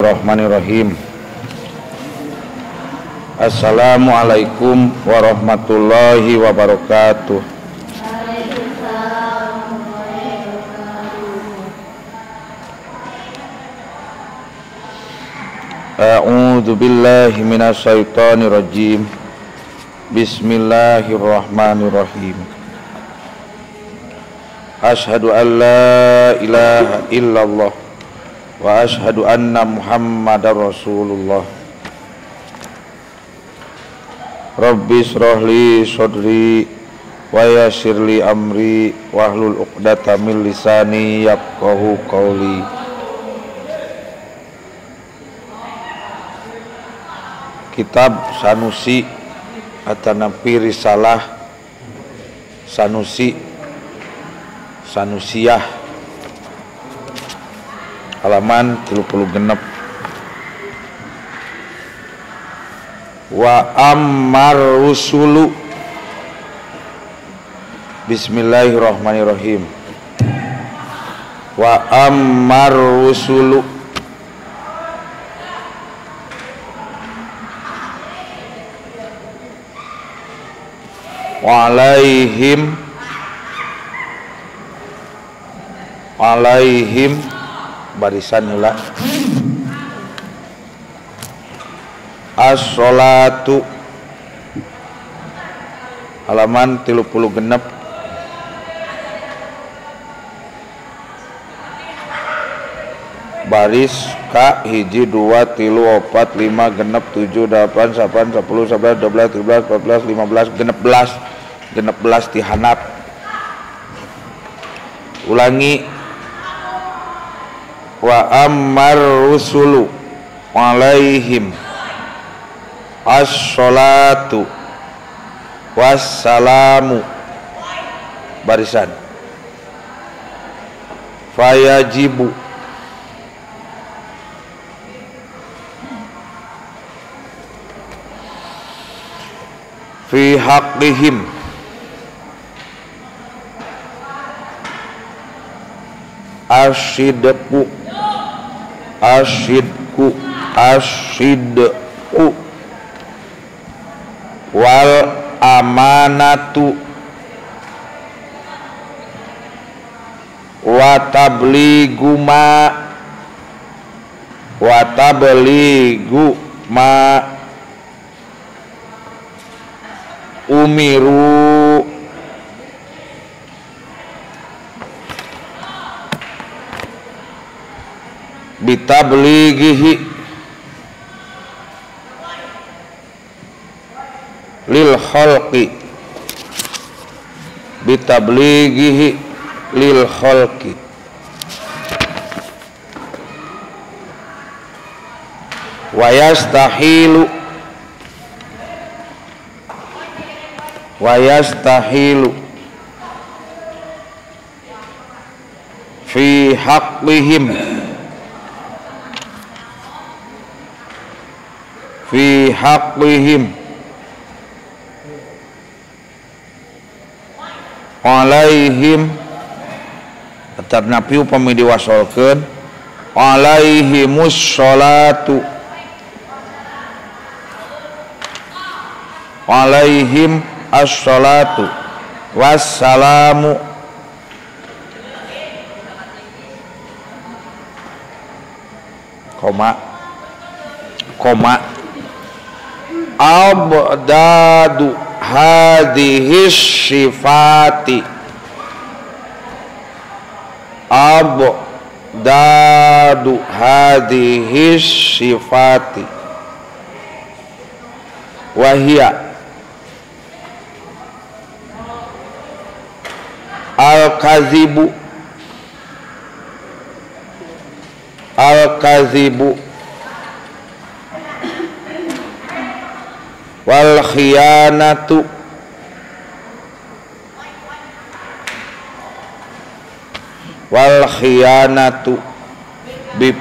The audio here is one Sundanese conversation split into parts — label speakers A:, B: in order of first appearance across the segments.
A: Bismillahirrahmanirrahim. Assalamualaikum warahmatullahi wabarakatuh. A'udzu billahi minasyaitonir rajim. Bismillahirrahmanirrahim. Asyhadu an la ilaha illallah wa asyhadu anna Muhammadar Rasulullah. Rabbi shrahli sadri wa yassirli amri wahlul 'uqdatam min lisani yafqahu qawli. Kitab Sanusi atanapi risalah Sanusiyah halaman 36. Wa ammar rusulu. Bismillahirrahmanirrahim. Wa ammar rusulu wa alaihim barisan heula as-sholatu halaman 36. Baris ka hiji 2 3 4 5 6 7 8 9 10 11 12 13 14 15 16 tihanap. Ulangi. Wa ammar rusulu alaihim as-sholatu wassalamu barisan fayajibu fi haqqihim asyidku wal amanatu wa tabligu ma umiru bitablighihi lil khalqi wa yastahilu fi haqqihim alaihim tetapna piu upami diwasolkeun alaihimus sholatu alaihim as-sholatu wassalamu koma abdadu hadhihi sifati abdadu hadhihi sifati wahia al-kazibu wal khiyanatu bi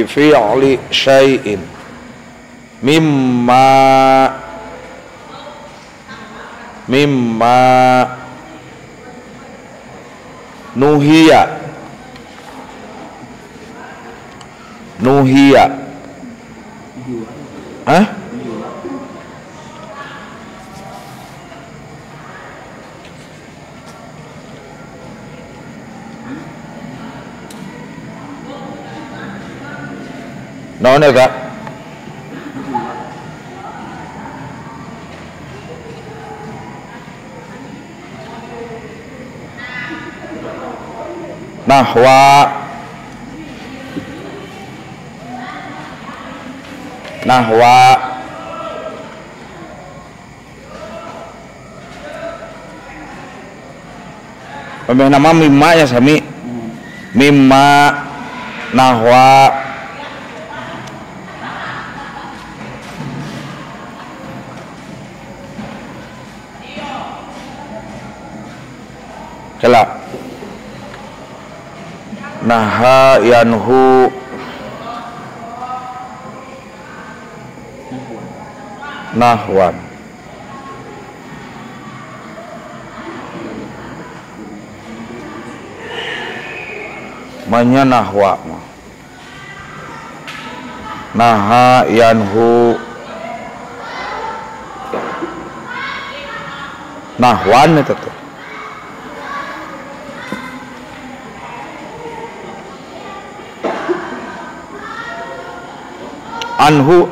A: fi'li syai'in mimma nuhiya, nuhiya, hah? Naon eta? Nahwa, nahwa, pemeh nama mimma ya sami, mimma, nahwa, celak, naha yanhu, nahwan, manya nahwa mah, naha yanhu, nahwan itu tuh. Anhu,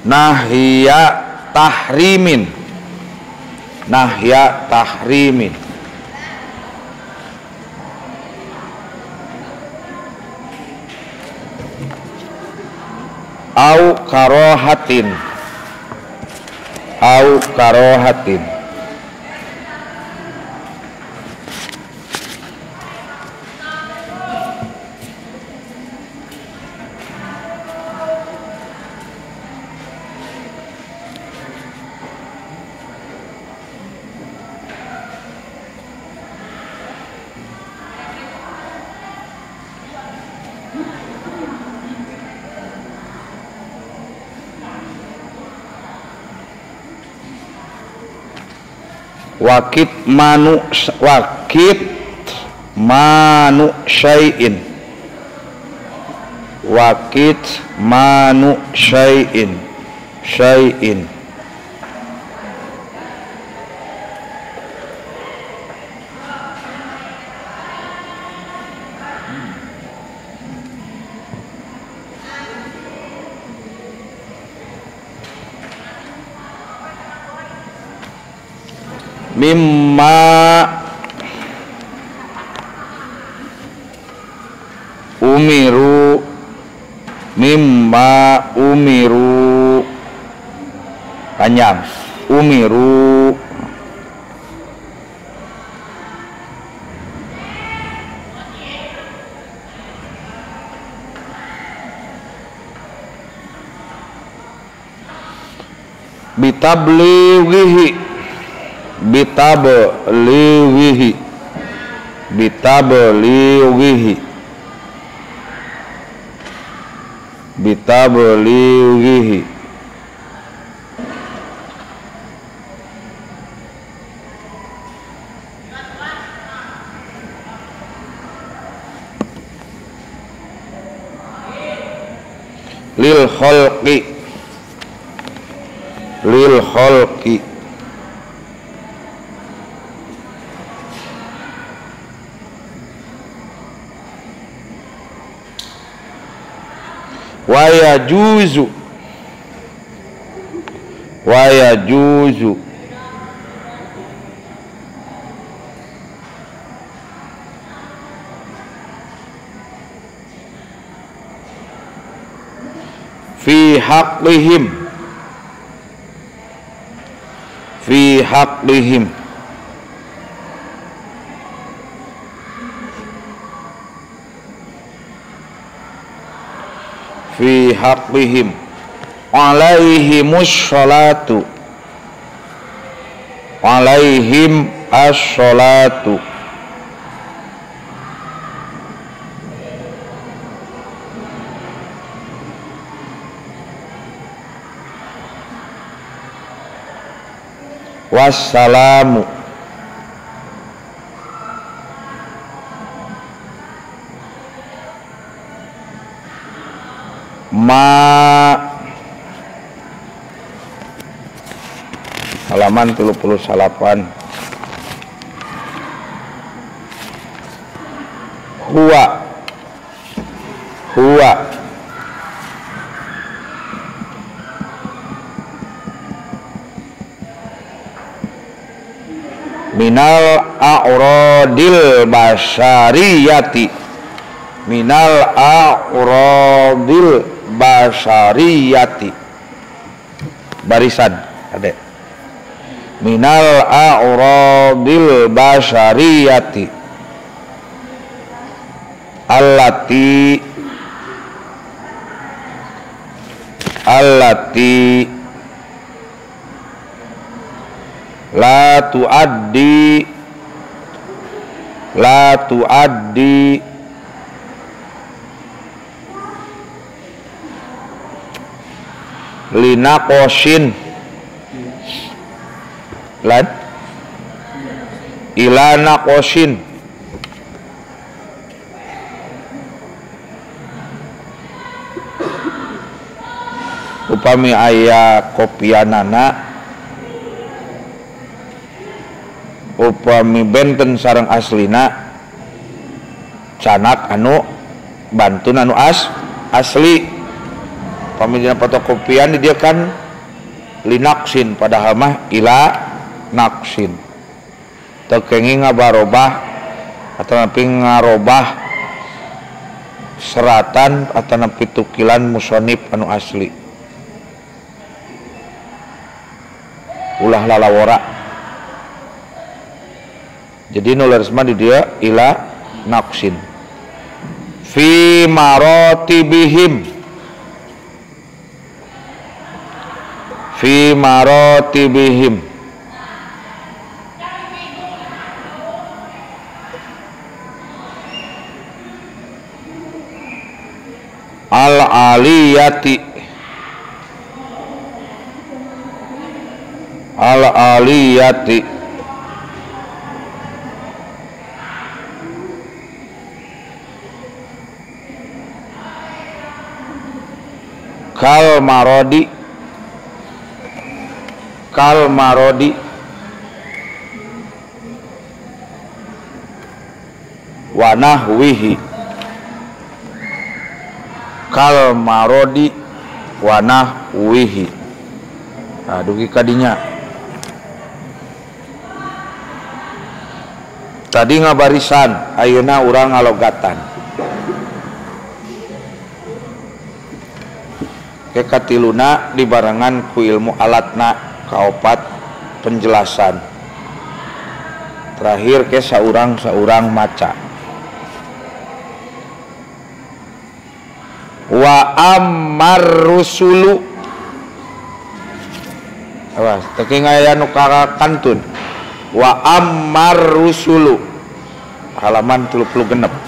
A: nahya tahrimin, nahya tahrimin, au karohatin, au karohatin, wakit manu, wakit manu syai'in, wakit manu syai'in, syai'in, mimma umiru, mimma umiru, panjang, umiru, bitablighihi, bitablighihi, bitablighihi, bitablighihi, lil khalqi, lil khalqi, wa yajuzu, wa yajuzu, fi haqqihim, fi haqqihim, fi haqqihim, alaihimus sholatu, alaihim as-sholatu, wassalamu ma halaman 38 huwa minal a'radil basyariyati barisan adek minal a'radil basyariyati allati la tuaddi linaqoshin ila naqoshin upami aya kopianana upami benten sareng aslina canak anu bantun anu asli pamilina fotokopian di dia kan linaksin padahal mah ila naksin tekengi ngabarobah atau napi ngarobah seratan atau napi tukilan musonib anu asli ulah lalawora jadi nulisma di dia ila naksin fi marotibihim al-aliyati kal marodi wa nahwihi aduh kadinya tadi ngabarisan ayeuna urang ngalogatan katiluna dibarengan ku ilmu alatna kaopat penjelasan terakhir ke saurang maca wa ammar rusulu awas teuing aya nu kantun wa ammar rusulu halaman 36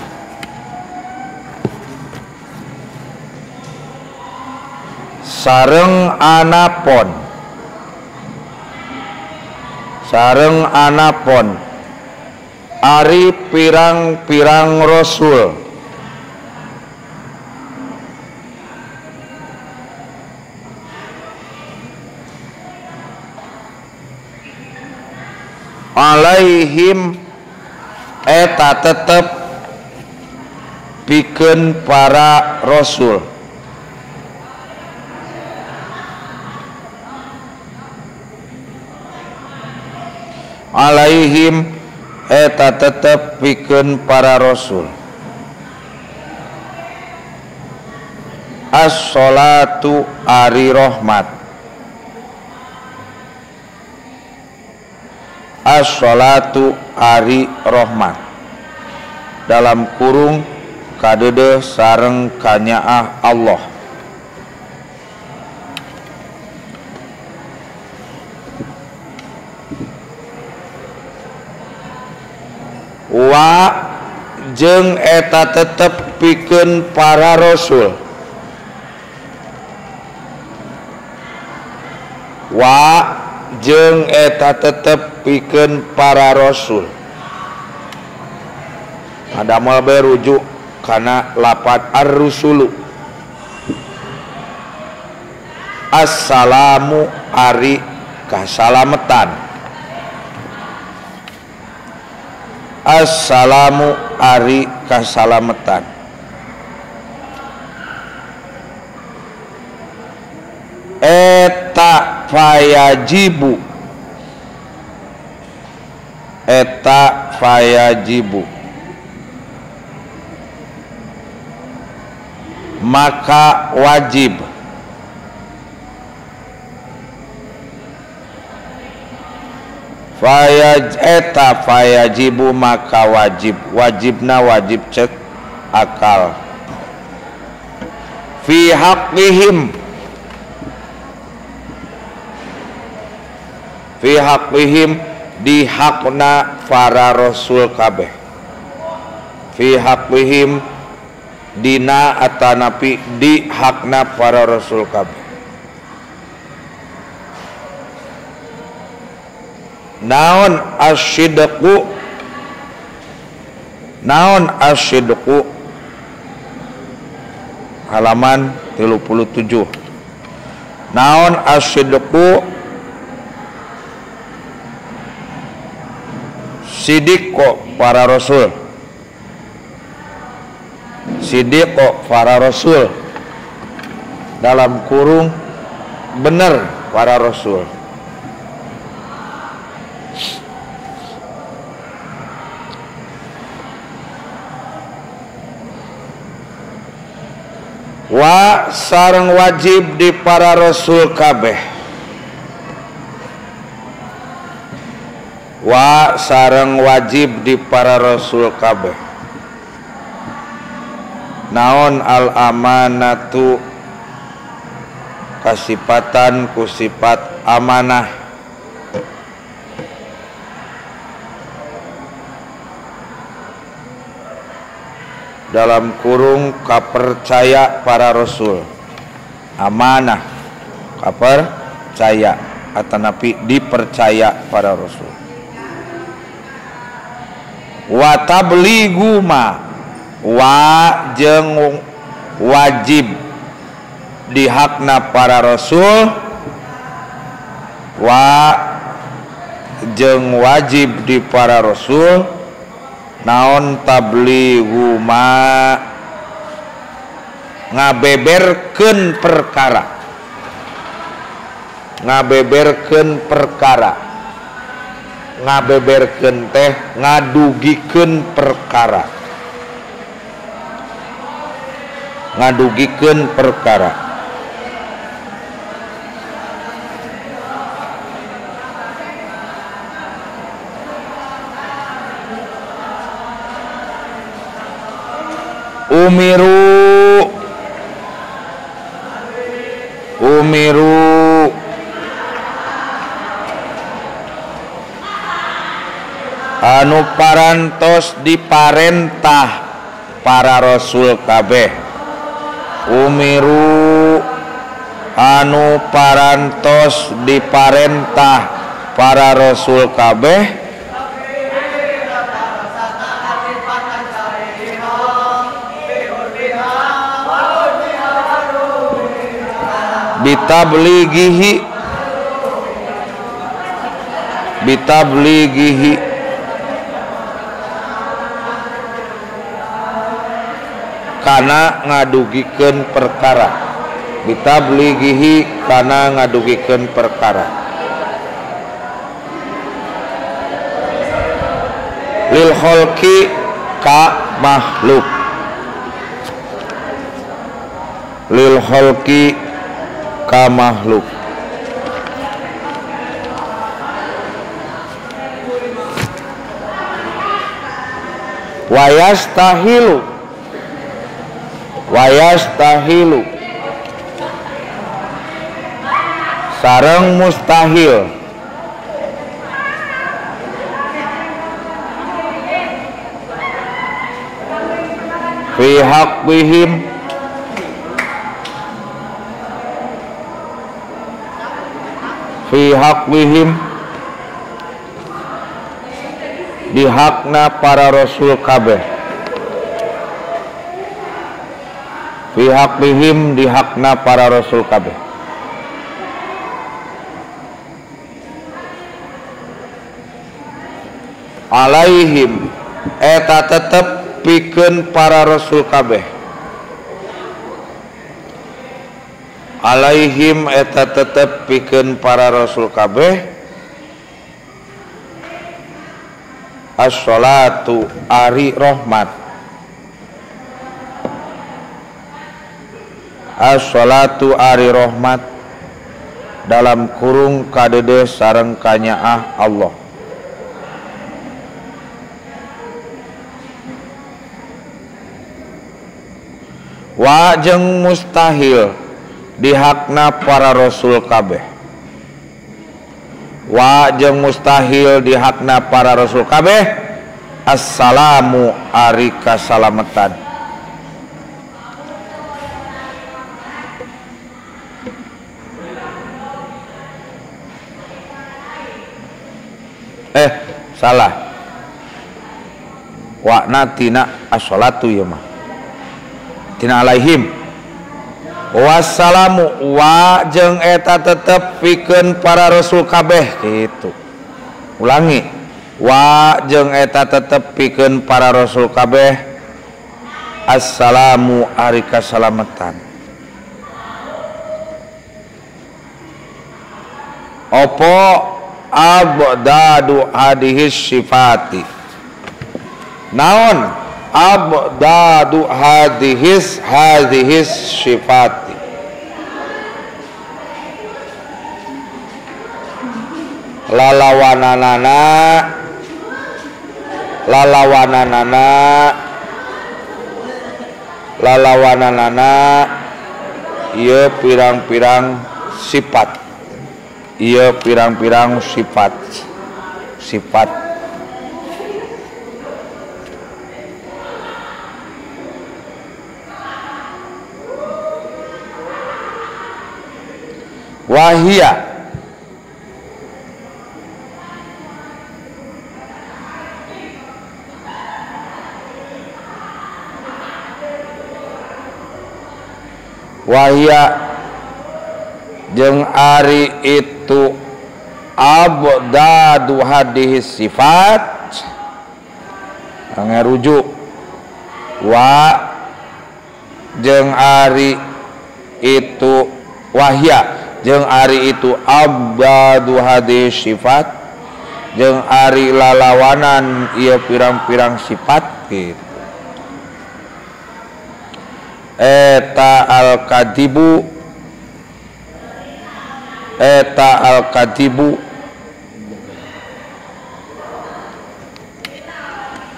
A: sareng anapon ari pirang-pirang rasul alaihim eta tetep pikeun para rasul alaihim eta tetep pikeun para rasul as-sholatu ari rahmat as-sholatu ari rahmat dalam kurung kadeudeung sareng kanyaah Allah wa jeung eta tetep pikeun para rasul wa jeung eta tetep pikeun para rasul. Adamel bae rujuk kana lafaz ar-rusulu. Assalamu ari kasalametan. Assalamu ari kasalametan. Eta fayajibu. Eta fayajibu. Maka wajib. Eta fayajibu maka wajib. Wajibna wajib cek akal. Fi haqqihim. Fi haqqihim di hakna para rasul kabeh. Fi haqqihim dina atanapi di hakna para rasul kabeh. Naon asyidqu. Naon asyidqu. Halaman 37. Naon asyidqu. Sidiko para rasul. Sidiko para rasul. Dalam kurung benar para rasul. Wa sareng wajib di para rasul kabeh. Wa sareng wajib di para rasul kabeh. Naon al amanatu kasipatan ku sifat amanah. Dalam kurung kapercaya para rasul. Amanah kapercaya atanapi dipercaya para rasul. Wa tabligu ma wa jeung wajib di hakna para rasul. Wa jeung wajib di para rasul. Naon tablighu ma ngabeberkeun perkara. Ngabeberkeun perkara. Ngabeberkeun teh ngadugikeun perkara. Ngadugikeun perkara. Umiru anu parantos diparentah para rasul kabeh. Umiru anu parantos diparentah para rasul kabeh. Bitablighihi kana ngadugikeun perkara. Bitablighihi kana ngadugikeun perkara. Lil khalqi ka makhluk. Lil khalqi ka makhluk. Wayastahilu sareng mustahil. Fi haqqihim fi haqqihim di hakna para rasul kabeh, fi haqqihim di hakna para rasul kabeh, alaihim eta tetep pikeun para rasul kabeh, alaihim eta tetep pikeun para rasul kabeh as-sholatu ari rahmat, as-sholatu ari rahmat dalam kurung kadede sareng kanyaah Allah. Wa jeung mustahil di hakna para rasul kabeh, wa jeung mustahil di hakna para rasul kabeh assalamu ari kasalametan. Salah, wa natina as-sholatu ya mah tina alaihim, wassalamu wa jeung eta tetep pikeun para rasul kabeh gitu. Ulangi, wa jeung eta tetep pikeun para rasul kabeh assalamu ari kasalametan. Opo abdadu hadhis sifati, naon abdadu hadhis sifati, lalawananana ieu pirang-pirang sifat, ieu pirang-pirang sifat wahia jeung ari itu abdadu hadhis sifat ngarujuk wa jeung ari itu wahya jeung ari itu abdadu hadhis sifat jeung ari lalawanan ieu pirang-pirang sifat gitu. Eta al-kadibu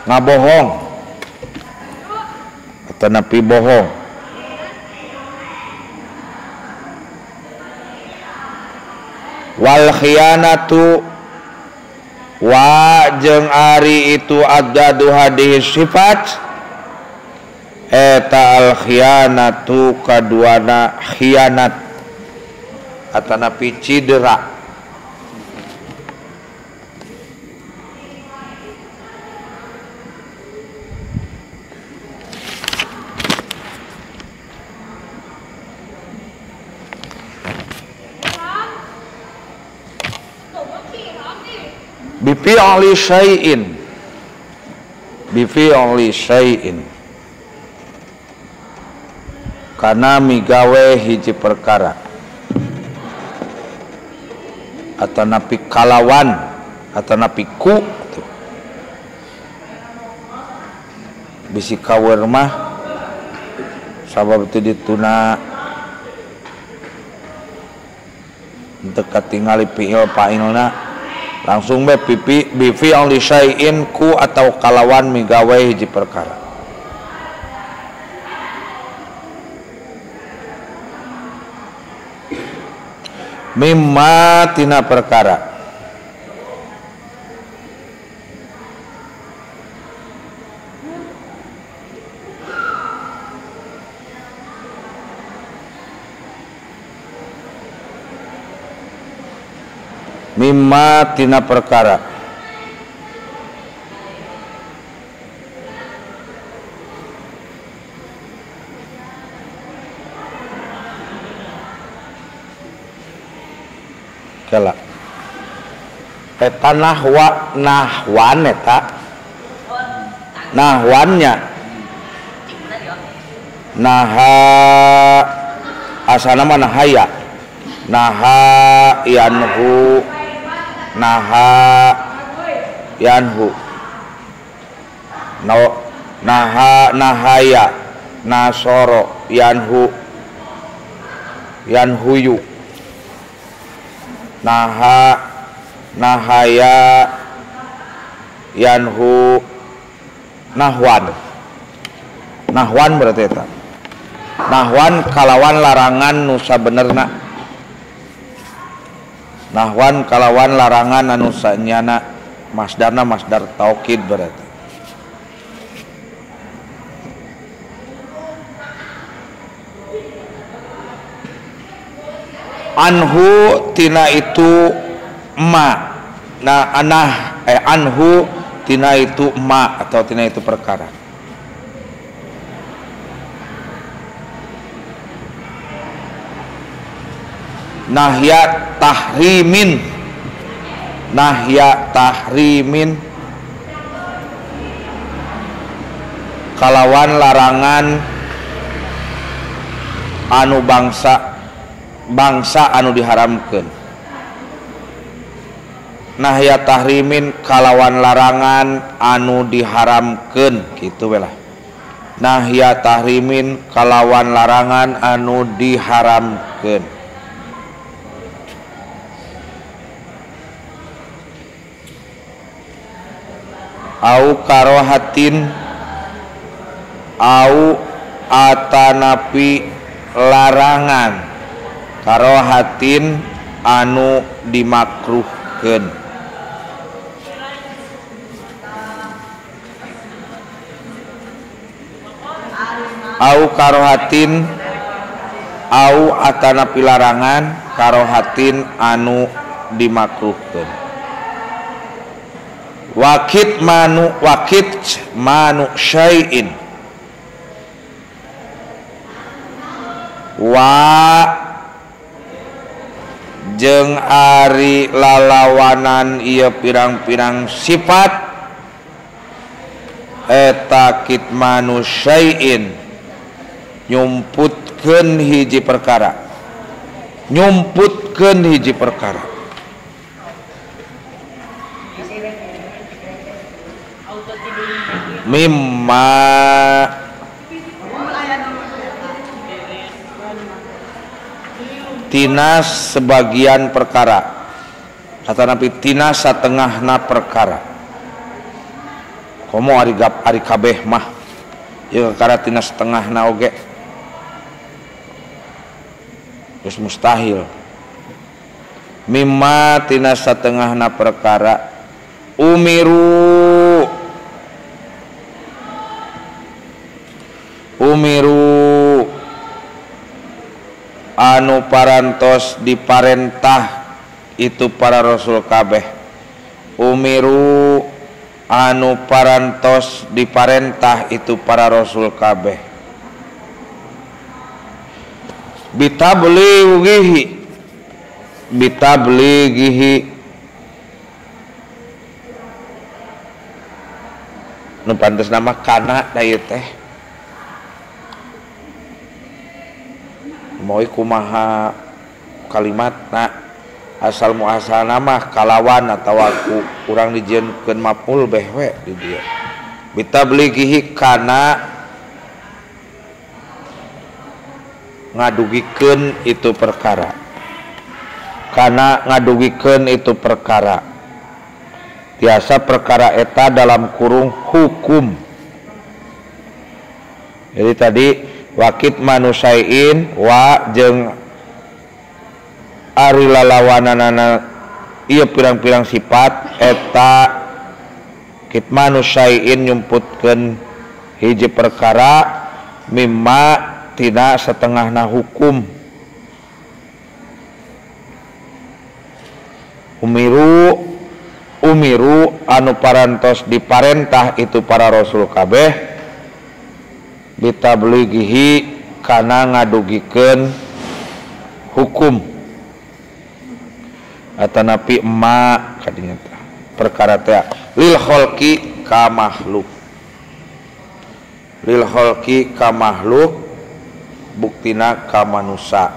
A: ngabohong atau napi bohong, wal khiyanatu wa jeung ari itu adadu hadhis sifat eta al khiyanatu kaduana khianat atanapi cidera. Bifi'li syai'in kana migawe hiji perkara atau napi kalawan atau napi ku tuh. Bisi kawer mah sabab itu dituna untuk katingali fi'il fa'ilna langsung be bifi'li syai'in ku atau kalawan migawe hiji perkara. Mimma tina perkara mimma tina perkara kala eta nahwan eta nahwannya naha asana mana haya naha yanhu naha nahaya nasoro yanhuyu nahaya yanhu nahwan berarti eta nahwan kalawan larangan nu sabenerna nahwan kalawan larangan anu sanyana masdarna masdar taukid berarti anhu tina itu ma anhu tina itu ma atau tina itu perkara nahya tahrimin kalawan larangan anu bangsa anu diharamkeun nahya tahrimin kalawan larangan anu diharamkeun kitu we lah nahya tahrimin kalawan larangan anu diharamkeun au karohatin au atanapi larangan karohatin anu dimakruhkeun au karohatin au atanapi larangan karohatin anu dimakruhkeun wakit manu syai'in wa jeung ari lalawanan ieu pirang-pirang sifat eta kitmanu syai'in nyumputkeun hiji perkara mimma tina sebagian perkara kata Nabi tina satengahna perkara komo ari kabeh mah ieu perkara tina setengahna oge geus mustahil mimma tina satengahna perkara umiru anu parantos diparentah itu para rasul kabeh umiru anu parantos diparentah itu para rasul kabeh bitablighihi nu pantes nama kana da ieu teh moy kumaha kalimatna asal muasalna mah kalawan atawa ku urang dijieunkeun maf'ul beh we di dieu bitablighihi kana ngadugikeun itu perkara biasa perkara eta dalam kurung hukum jadi tadi wakit manusaiin wa jeung ari lalawananana ieu pirang-pirang sifat eta kitmanusaiin nyumputkeun hiji perkara mimma tina setengahna hukum umiru anu parantos diparentah itu para rasul kabeh bitablighihi kana ngadugikeun hukum atanapi ma kadinya perkara teh lil khalqi ka makhluk buktina ka manusia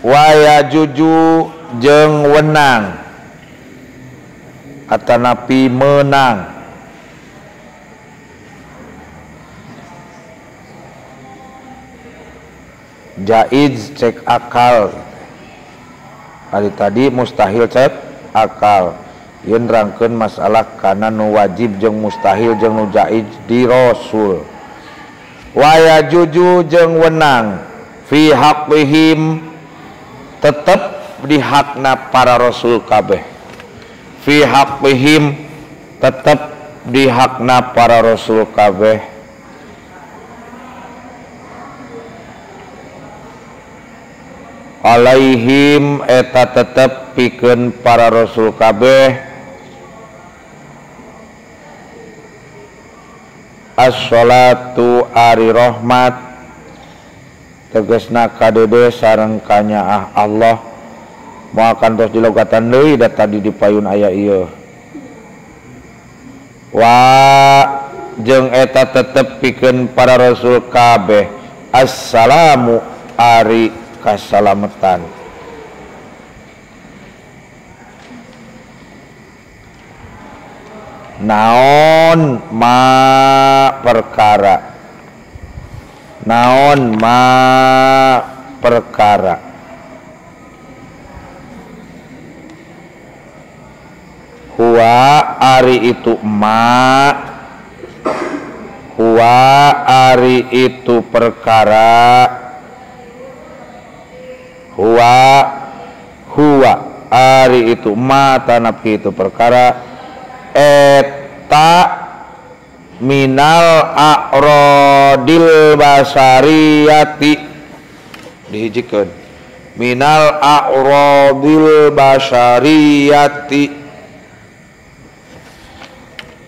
A: waya juju jeung wenang atanapi menang jaiz cek akal hari tadi mustahil cek akal yen rangkeun masalah kana nu wajib jeung mustahil jeung nu jaiz di rasul waya juju jeung wenang fi haqqihim tetep di hakna para rasul kabeh fi haqqihim tetep di hakna para rasul kabeh alaihim eta tetep pikeun para rasul kabeh as-sholatu ari rahmat tegasna kadede sareng kanyaah Allah moal kantos dilogatan deui da tadi dipayun aya ieu wa jeung eta tetep pikeun para rasul kabeh assalamu ari kasalametan naon ma perkara huwa ari itu perkara huwa ari itu ma tanapi itu perkara eta minal a'radil basariyati dihijikeun minal a'radil basariyati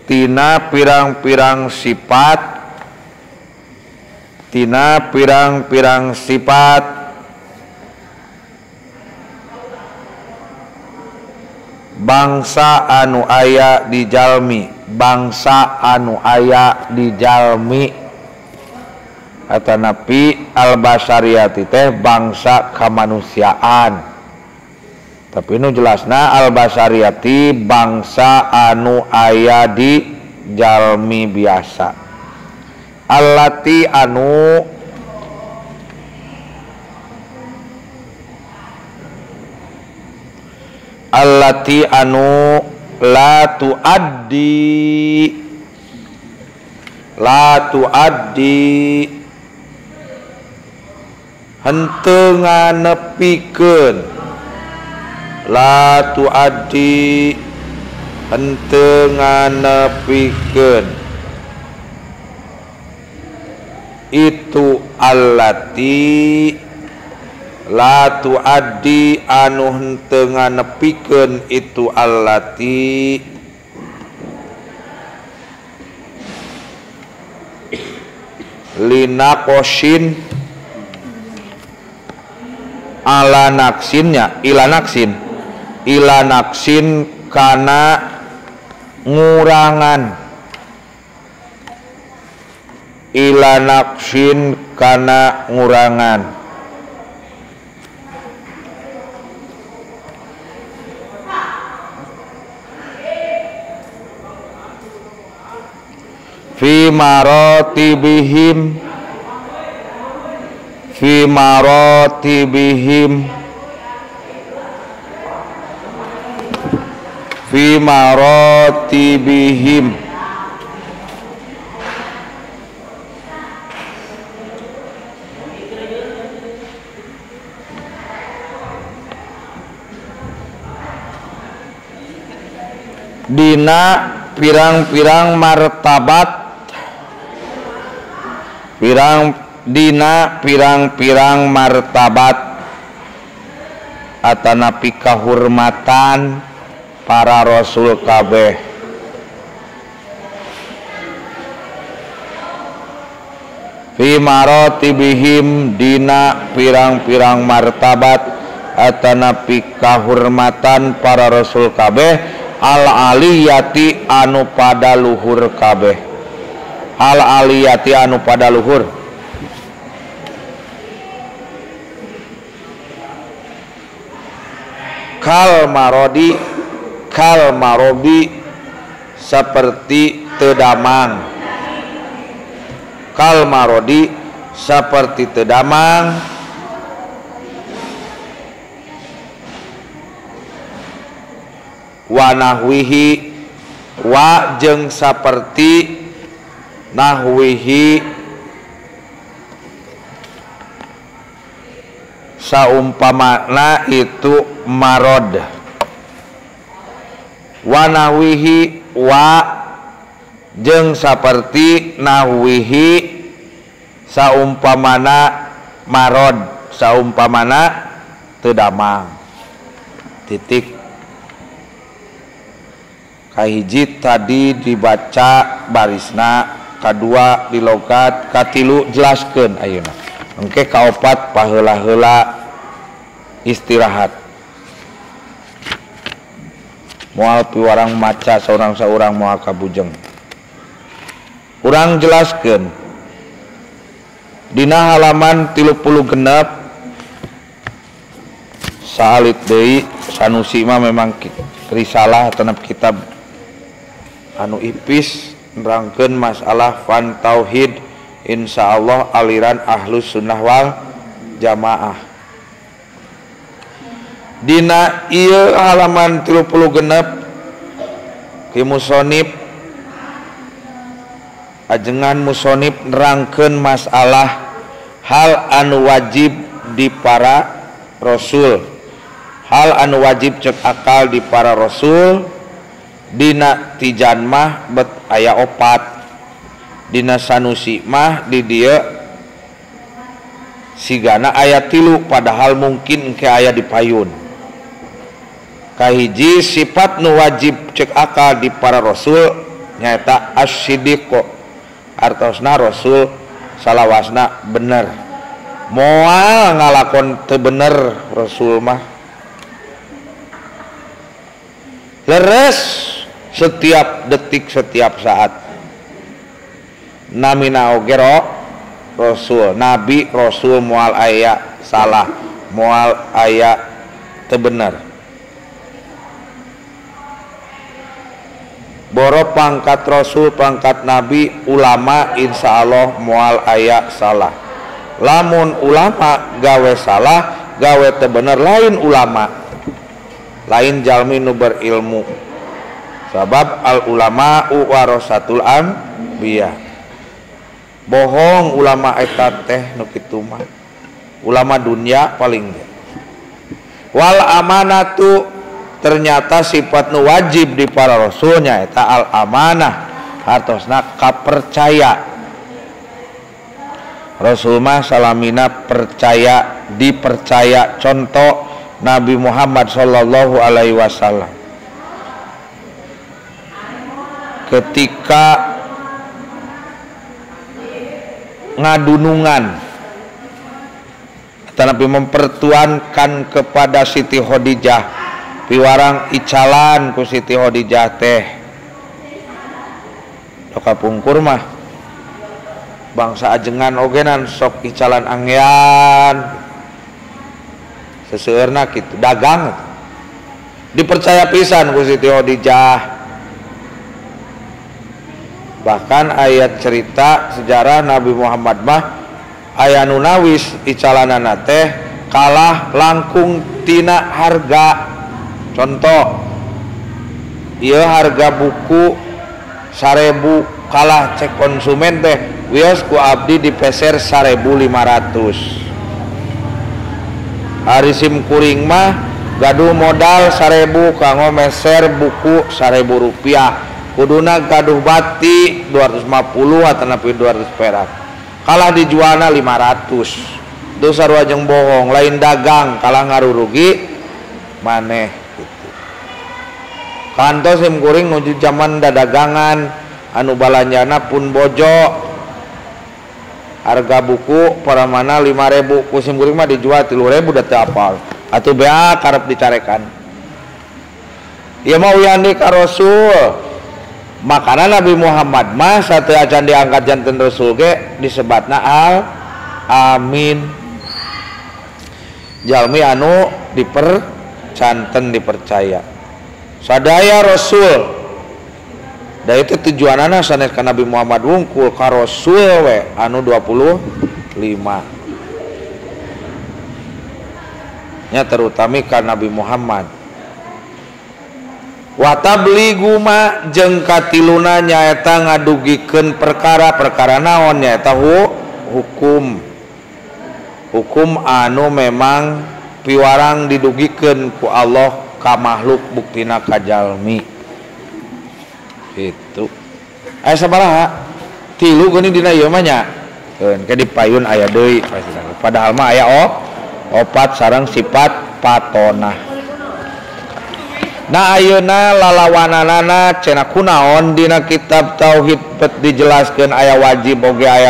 A: tina pirang-pirang sifat bangsa anu aya di jalmi atanapi al-basariyati teh bangsa kamanusiaan tapi nu jelasna al-basariyati bangsa anu aya di jalmi biasa allati anu la tuaddi henteu nganepikeun itu allati la tuaddi anu henteu nganepikeun itu allati linaqoshin ala naksinnya ila naksin kana ngurangan fi maratibihim dina pirang-pirang martabat dina pirang-pirang martabat atanapi kahormatan para rasul kabeh. Fi maratibihim dina pirang-pirang martabat atanapi kahormatan para rasul kabeh al aliyati anu pada luhur kabeh. Al aliyati anu pada luhur. Kal marobi seperti tedamang. Kal marodi seperti tedamang. Wa nahwihi wa jeung saperti nahwihi saumpamana itu marod. Wa nahwihi wa jeung saperti nahwihi saumpamana marod, saumpamana tedamang. Titik. Kahiji tadi dibaca barisna, kadua di logat, katilu jelaskeun ayeuna. Engke kaopat paheula-heula istirahat. Moal piwarang maca saurang-saurang moal kabujeng. Urang jelaskeun. Dina halaman 36 saalit deui sanusi mah memang risalah tanap kitab anu ipis nerangkeun masalah fan tauhid insyaallah aliran ahlus sunnah wal jamaah. Dina ieu halaman 36 ki musonib ajengan musonib nerangkeun masalah hal anu wajib di para rasul. Hal anu wajib cek akal di para rasul dina tijan mah bet aya opat, dina sanusi mah di dieu sigana aya 3 padahal mungkin engke aya di payun. Kahiji sifat nu wajib cek akal di para rasul nyaeta as-siddiq, artosna rasul salawasna bener. Moal ngalakon teu bener rasul mah leres setiap detik setiap saat. Namina ogero rasul, nabi rasul moal aya salah, moal aya teu bener. Boro pangkat rasul, pangkat nabi, ulama insyaallah moal aya salah. Lamun ulama gawe salah, gawe teu bener lain ulama, lain jalmi nu berilmu. Sabab al ulama'u warasatul anbiya. Bohong ulama eta teh nu kitu mah. Ulama dunia paling ge. Wal amanatu ternyata sifat nu wajib di para rasulnya eta al amanah, hartosna kapercaya. Rasul mah salamina percaya, dipercaya. Contoh Nabi Muhammad sallallahu alaihi wasallam ketika ngadunungan tetapi mempertuankan kepada Siti Khadijah piwarang icalan ku Siti Khadijah teh doka pungkur mah bangsa ajengan ogenan sok icalan anggean seseueurna kitu dagang dipercaya pisan ku Siti Khadijah. Bahkan ayat cerita sejarah Nabi Muhammad mah aya nu nawis icalanana teh kalah langkung tina harga. Contoh ieu harga buku 1000 kalah cek konsumen teh wios ku abdi dipeser 1.500. Hari sim kuring mah gaduh modal 1.000 kanggo meser buku 1.000 rupiah. Kuduna gaduh bati 250 atau 200 perak. kalah dijualna 500 itu sarua jeung bohong lain dagang kalah ngarurugi maneh gitu. Kantos sim kuring nuju zaman dadagangan anu balanjana pun bojo harga buku paramana 5.000 ku sim kuring mah dijual 3.000 da teu apal atuh bea karep dicarekan ieu mah uyandi ka Rasul makana Nabi Muhammad mah sateu acan diangkat janten Rasul ge disebatna al amin jalmi anu dipercanten dipercaya sadaya Rasul da itu tujuanana sanes ka Nabi Muhammad wungkul ka Rasul we anu 25 nya terutami ka Nabi Muhammad wa tabligu ma jeung katiluna nyaeta ngadugikeun perkara-perkara naon nyaeta hukum anu memang piwarang didugikeun ku Allah ka makhluk buktina ka jalmi itu aya sabaraha 3 geuning dina ieu mah nya keun ke dipayun aya deui padahal mah aya opat sareng sifat patonah na ayeuna lalawananana cenah kunaon dina kitab tauhid dijelaskeun aya wajib oge aya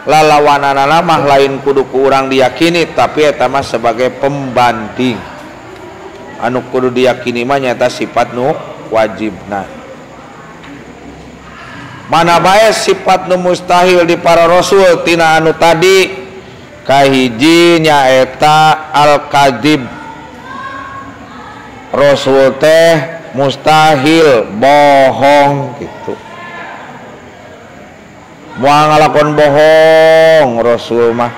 A: lalawananana mah lain kudu ku urang diyakini tapi eta mah sebagai pembanding anu kudu diyakini mah nyata sifat nu wajibna mana bae sifat nu mustahil di para rasul tina anu tadi kahiji nyaeta al-kadzib rasul teh mustahil bohong gitu moal ngalakon bohong rasul mah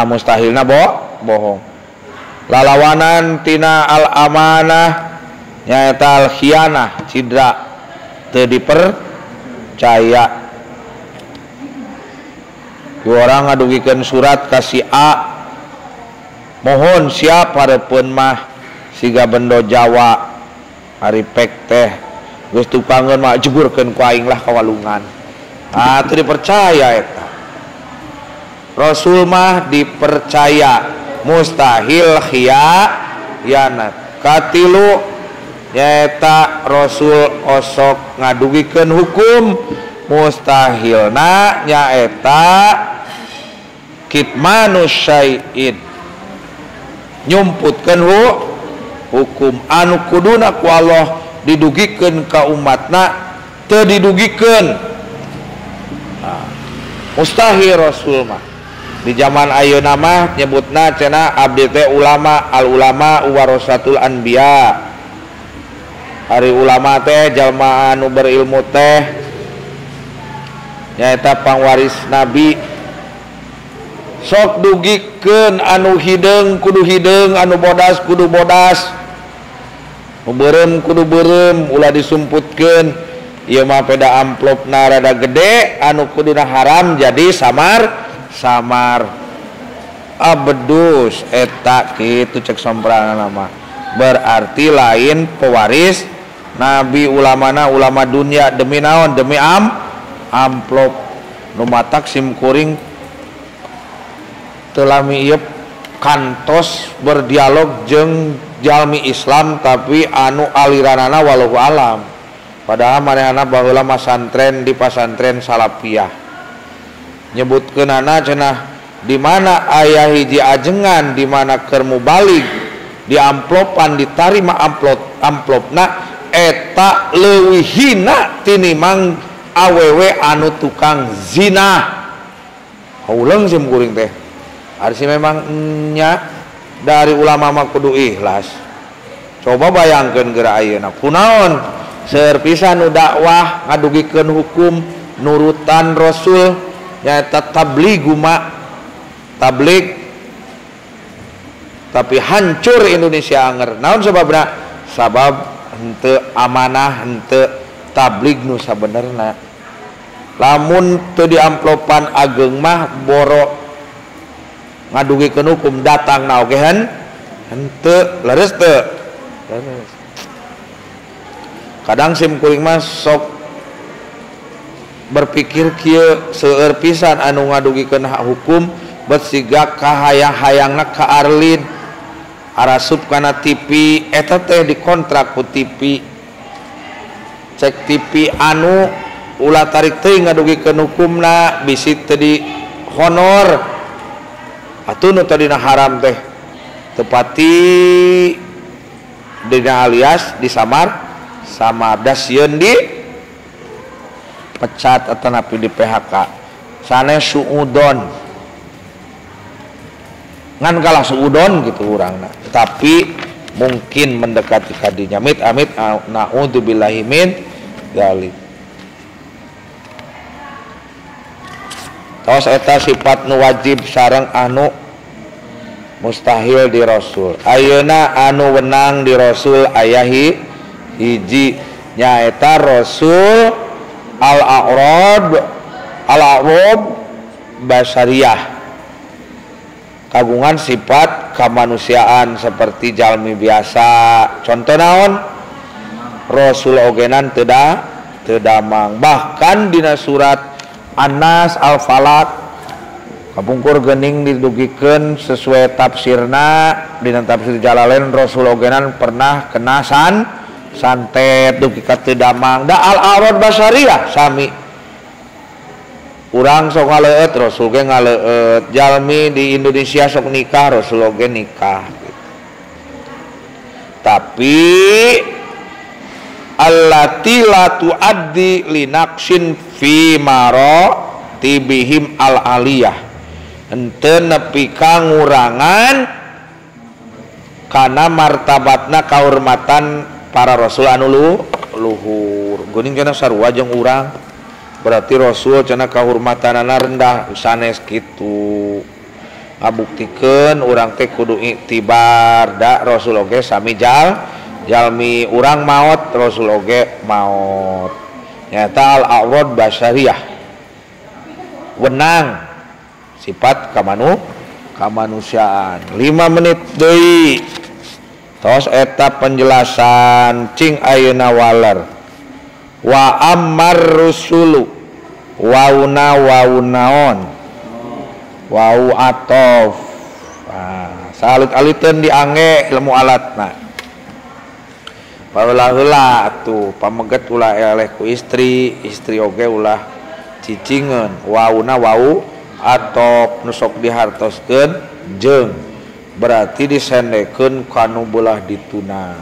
A: mustahilna bohong lalawanan tina al-amanah nyaeta al-khianah cidra teu dipercaya orang ngadugikeun surat ka si A mohon siap hareupun mah siga bendo Jawa ari pek teh geus tukangeun mah jeburkeun ku aing lah ka walungan teu dipercaya eta rasul mah dipercaya mustahil khianat katilu nyaeta rasul osok ngadugikeun hukum mustahilna nyaeta kitmanus syai'in nyumputkeun hukum anu kuduna ku Allah didugikeun ka umatna teu didugikeun mustahil rasul mah di zaman ayeuna mah nyebutna cenah abdi teh ulama al ulama warasatul anbiya hari ulama teh jalma anu berilmu teh nyaeta pangwaris nabi sok dugikeun anu hideung kudu hideung anu bodas kudu bodas nu beureum kudu beureum ulah disumputkeun ieu mah peda amplopna rada gede anu kuduna haram jadi samar abedus eta kitu cek somprana mah berarti lain pewaris nabi ulamana ulama dunia demi naon demi amplop nu matak sim kuring telami ieu kantos berdialog jeung jalmi Islam tapi anu aliranana wallahu alam padahal manehna baheula masantren di pasantren salafiyah nyebutkeunana cenah di mana aya hiji ajengan di mana keur mubalik di amplopan ditarima amplopna eta leuwih hina tinimang awewe anu tukang zina hauleung sim kuring teh ari memang nya dari ulama mah kudu ikhlas coba bayangkeun geura ayeuna kunaon seueur pisan nu dakwah ngadugikeun hukum nurutan rasul nyaeta tabligu ma tablig tapi hancur Indonesia anger naon sababna sabab henteu amanah henteu tablig nu sabenerna lamun teu diamplopan ageung mah boro ngadugikeun hukum datang na oge henteu leres teu kadang sim kuring mah sok berpikir kieu seueur pisan anu ngadugikeun hak hukum bet siga kahayang-hayangna ka Arlin arasup kana TV eta teh dikontrak ku TV cek TV anu ulah tarik teuing ngadugikeun hukumna bisi teu di honor atuh nu tadina haram teh tepati dina alias disamar da sieun di pecat atau napi di PHK sanes suudon ngan kalah suudon gitu urangna tapi mungkin mendekati kadinya amit naudzubillahi min dzalik. Tos eta sifat nu wajib sareng anu mustahil di Rasul. Ayeuna anu wenang di Rasul aya hiji nyaeta Rasul al-a'rad basariyah kagungan sifat kemanusiaan seperti jalmi biasa. Contoh naon? Rasul ogenan teu damang. Bahkan dina surat An-Nas Al-Falaq kapungkur geuning didugikeun sesuai tafsirna dina tafsir Jalalain Rasul ogenan pernah kena santet dugi ka teu damang da al-a'rad basariyah sami urang sok ngaleut Rasul ge ngaleut jalmi di Indonesia sok nikah Rasul oge nikah gitu. Tapi allati la tuaddi linaqsin fi maratibihim al-aliyah henteu nepi ka ngurangan kana martabatna kahormatan para rasul anu luhur. Geuning cenah sarua jeung urang berarti rasul cenah kahormatanana rendah sanes kitu ngabuktikeun urang teh kudu iktibar da rasul oge sami jalmi urang maot Rasul oge maot nyata al-a'rad basariyah wenang sifat kamanusiaan. 5 menit deui tos eta penjelasan cing ayeuna waler wa ammar rusulu wauna waunaon wau atof salit-aliteun diangge ilmu alatna paheula atuh pameget ulah eleh ku istri oge ulah cicingeun wauna wau atau nusok dihartoskeun jeung berarti disendekeun kanu belah dituna.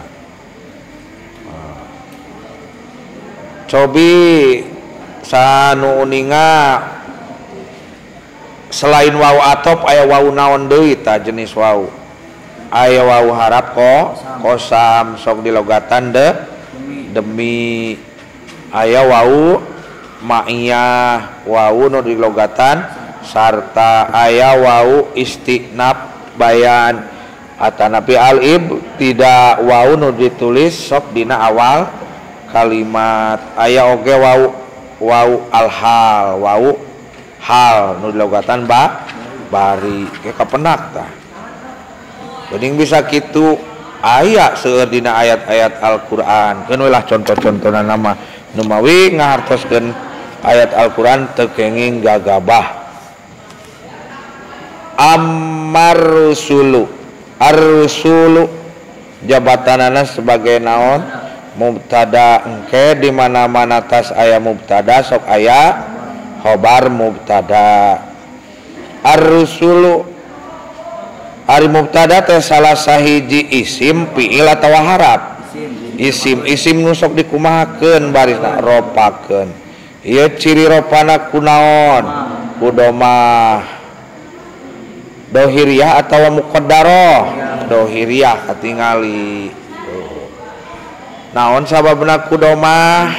A: Cobi sanu uninga selain wau atop aya wau naon deui ta jenis wau aya wau harap kosam sok dilogatan demi aya wau ma'iyah wau nu dilogatan sarta aya wau istinab bayan atanapi alib tidak wau nu ditulis sok dina awal kalimat aya oge wau alhal wau hal nu dilogatan bari ke kapenak tah. Geuning bisa kitu aya seueur dina ayat-ayat Al-Qur'an. Keun we lah contoh-contohna nama nu mawi ngahartoskeun ayat Al-Qur'an teu kenging gagabah. Ammar rusulu ar-rusulu jabatanana sebagai naon mubtada engke di mana-mana tas aya mubtada sok aya khobar mubtada. Ar-rusulu ari mubtada teh salah sahiji isim fiil atawa harap isim nu sok dikumahakeun barisna ropakeun ieu ciri ropana kunaon ku domah dohiriyah atawa muqaddarah dohiriyah katingali naon sababna ku domah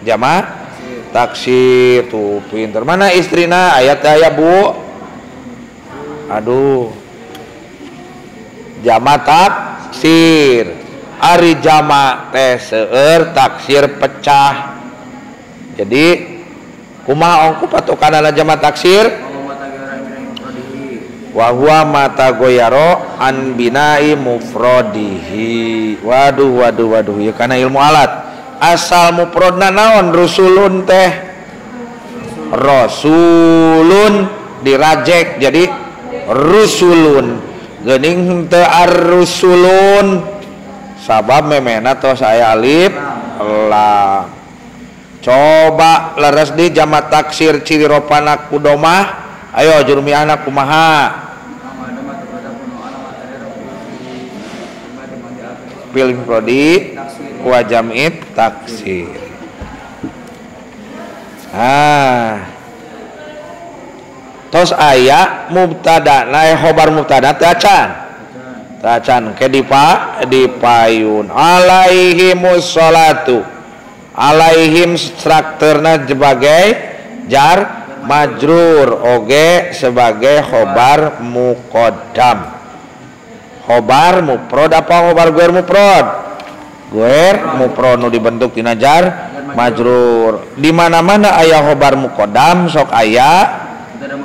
A: jama taksir tuh pinter mana istrina ayat aya bu aduh jama taksir ari jama teh seueur taksir pecah jadi kumaha ongku patokanana jama taksir wa huwa mata goyaro an binai mufradihi. Waduh ya kana ilmu alat asal mufradna naon rusulun teh rasulun dirajek jadi rusulun geuning teu ar-rusulun sabab memena tos aya alif lam. Coba leres di jamak taksir ciri ropana ku domah. Ayo jurmiana kumaha? Pilih prodi wa jam'it taksir. Tos aya mubtada na khobar mubtada teu acan ke dipayun alaihimus sholatu alaihim strukturna sebagai jar majrur oge sebagai khobar muqaddam. Khobar mufrad apa khobar guer mufrad? Guer mufrad nu dibentuk tina jar majrur. Di mana-mana aya khobar muqaddam sok aya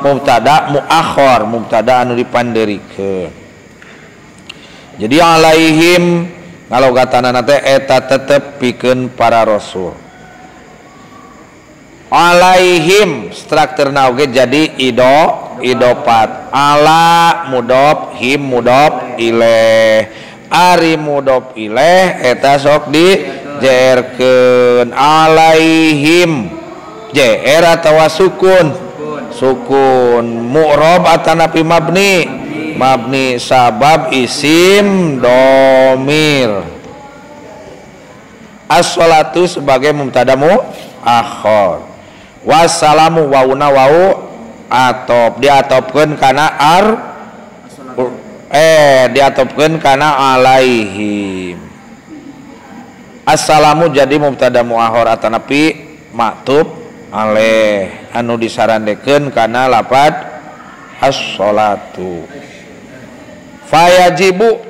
A: mubtada muakhar, mubtada anu dipandeurikeun. Jadi alaihim ngalogatana teh eta tetep pikeun para rasul. Alaihim strukturna oge jadi idopat. Ala mudhof, him mudhof ilaih. Ari mudhof ilaih eta sok di jerkeun. Alaihim jer atawa sukun. Mu'rab atanapi mabni sabab isim domir. As-sholatu sebagai mubtada muakhar. Wassalamu wauna wau atop diatopkeun kana diatopkeun kana alaihim. Assalamu jadi mubtada muakhar atanapi maktub alaih anu disarandekeun kana lapad as-sholatu. Fayajibu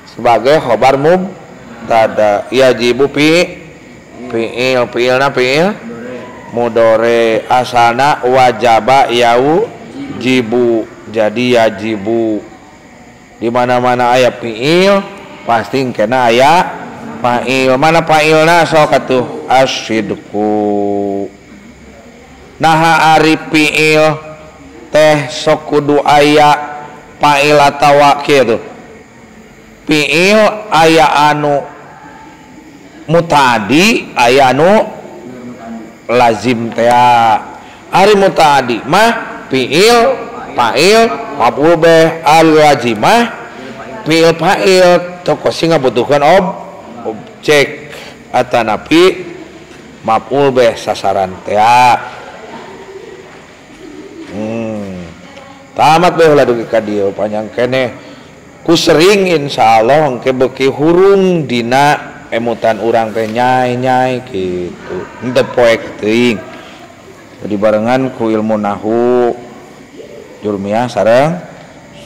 A: sebagai khobar mubtada. Yajibu fi'ilna fi'il mudore asalna wajaba jibu jadi yajibu. Di mana-mana aya fi'il pasti kena aya fa'il. Mana fa'ilna sok atuh asyidku. Naha ari fi'il teh sok kudu aya fa'il atawa kitu. Fi'il aya anu mutadi aya anu lazim teh. Ari mutadi mah fi'il fa'il maf'ul bih. Al lazimah fi'il fa'il tokosi ngabutuhkeun objek atanapi maf'ul bih sasaran teh. Tamat beh ulah dugi ka dieu panjang keneh ku sering insyaallah engke beuki hurung dina emutan urang teh nyai kitu henteu poek teuing dibarengan ku ilmu nahwu jurmiyah sareng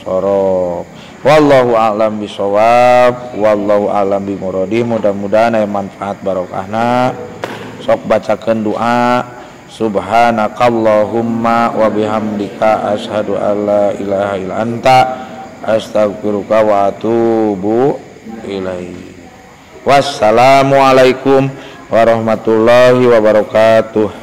A: sorok. Wallahu a'lam bishawab, wallahu a'lam bimuradi. Mudah-mudahan aya manfaat barokahna. Sok bacakeun doa. Subhanakallahumma wa bihamdika asyhadu alla ilaha illa anta astaghfiruka wa atubu ilaik. Wassalamualaikum warahmatullahi wabarakatuh.